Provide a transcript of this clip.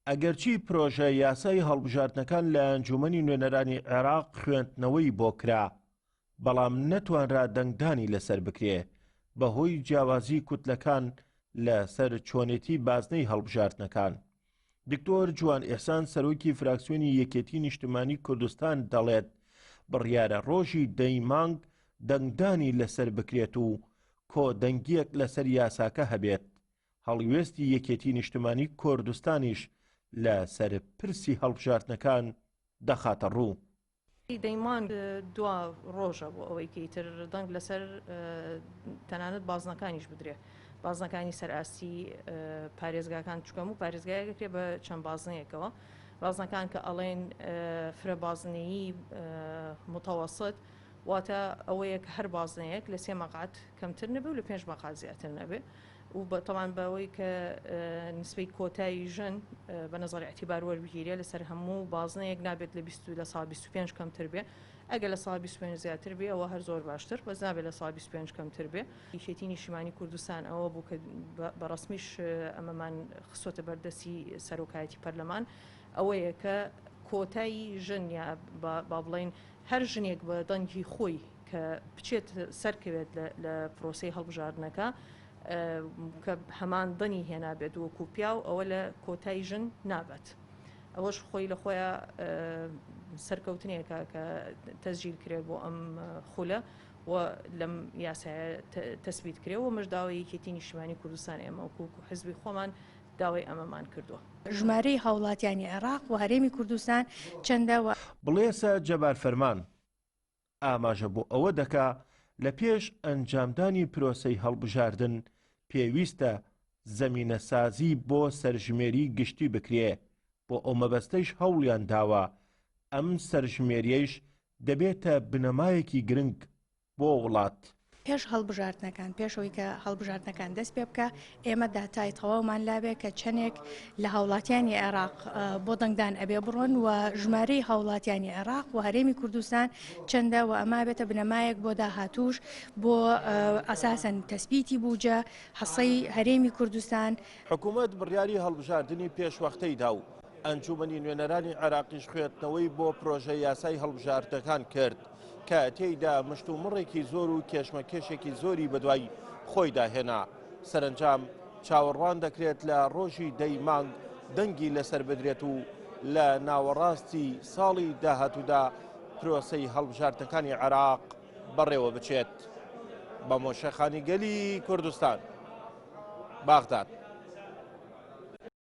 ئەگەرچی پرۆژە یاسای هەڵبژاردنەکان لە ئەنجومەنی نوێنەرانی عێراق خوێندنەوەی بۆ کرا، بەڵام نەتوانرا دەنگدانی لەسەر بکرێ بەهۆی جیاوازی کوتلەکان لەسەر چۆنێتی بازنەی هەڵبژاردنەکان. دکتۆر جوان ئێحسان سەرۆکی فراکسیۆنی یەکێتی نیشتیمانی کوردستان دەڵێت بڕیارە ڕۆژی 10 مانگ دەنگدانی لەسەر بکرێت و کۆدەنگیەک لەسەر یاساکە هەبێت. هەڵوێستی یەکێتی نیشتیمانی کوردستانیش لەسەر پرسی هەڵبژاردنەکان دەخاتە ڕوو. دەیمان دوا ڕۆژە بۆ ئەوەی کەیتر دەنگ لەسەر تەنانەت بازنەکانیش بدرێ، بازنەکانی سەرئاستی پارێزگاکان چکەم و پارێزگایەکرێ بە چەند بازنەیەکەوە، بازنەکان کە ئەڵێن فرە بازنەیی متەوەسط واتە ئەوەیە کە هەر بازنەیەک لە 3 مەقات کەمتر نەبێ و لە 5 مەقات زیاتر نەبێ و بەتەوان بەوەی کە نسبەی کۆتایی ژن بە نەزەری اعتیبار وەربگیرێ لەسەر هەموو بازنەیەک نابێت لە ساڵ 25 کەمتر بێ، ئەگەر لە ساڵ 25 زیاتر بێ ئەوە هەر زۆر باشتر، بەس نابێت لە ساڵ 25 کەمتر بێ. یەکێتی نیشتیمانی کوردستان ئەوە بوو کە بەڕەسمیش ئەمەمان خستۆتە بەردەستی سەرۆکایەتی پەرلەمان ئەوەیە کە کۆتایی ژن یا با بڵێن هەر ژنێک بە دەنگی خۆی کە بچێت سەرکەوێت لە پرۆسەی هەڵبژاردنەکە کە هەمان دەنی هێنابێت وەکو پیا و ئەوە لە کۆتایی ژن نابێت. ئەوەش خۆی لە خۆیان سەرکەوتنێکە کە تەسجیل کرێت بۆ ئەم خولە و لەم یاسایە تەسبیت کرێت و مەشداوای یەکێتی نیشتیمانی کوردستان ئێمە وەکو حزبی خۆمان داوای ئەمەمان کردووە. ژمارەی هاوڵاتیانی عێراق و هەرێمی کوردستان چەندەوە؟ بڵێسە جەبار فەرمان ئاماژە بۆ ئەوە دەکا لە پێش ئەنجامدانی پرۆسەی هەڵبژاردن پێویستە زەمینە سازی بۆ سەرژمێری گشتی بکرێ، بۆ ئەو مەبەستەیش هەوڵیان داوە ئەم سەرژمێریەش دەبێتە بنەمایەکی گرنگ بۆ وڵات. پێش هەڵبژاردنەکان پێشەوەی کە هەڵبژاردنەکان دەست پێ بکە ئێمە داتای تەواومان لابێ کە چەندێک لە هاوڵاتیانی عێراق بۆ دەنگدان ئەبێ بڕۆن و ژمارەی هاوڵاتیانی عێراق و هەرێمی کوردستان چەندە و ئەما بێتە بنەمایەک بۆ داهاتوش بۆ ئەساسەن تەسبیتی بووجە حەسەی هەرێمی کوردستان. حکوومەت بڕیاری هەڵبژاردننی پێشوەختەی دا و ئەنجومەنی نوێنەرانی عێراقیش خوێندنەوەی بۆ پرۆژە یاسای هەڵبژاردنەکان کرد کە تێیدا مشت و مڕێکی زۆر و کێشمەکێشێکی زۆری بەدوای خۆی داهێنا. سەرنجام چاوەڕوان دەکرێت لە ڕۆژی 10 مانگ دەنگی لەسەر بدرێت و لە ناوەڕاستی ساڵی داهاتوودا پرۆسەی هەڵبژاردنەکانی عێراق بەڕێوە بچێت. بە مۆشەخانی گەلی کوردستان، باغداد.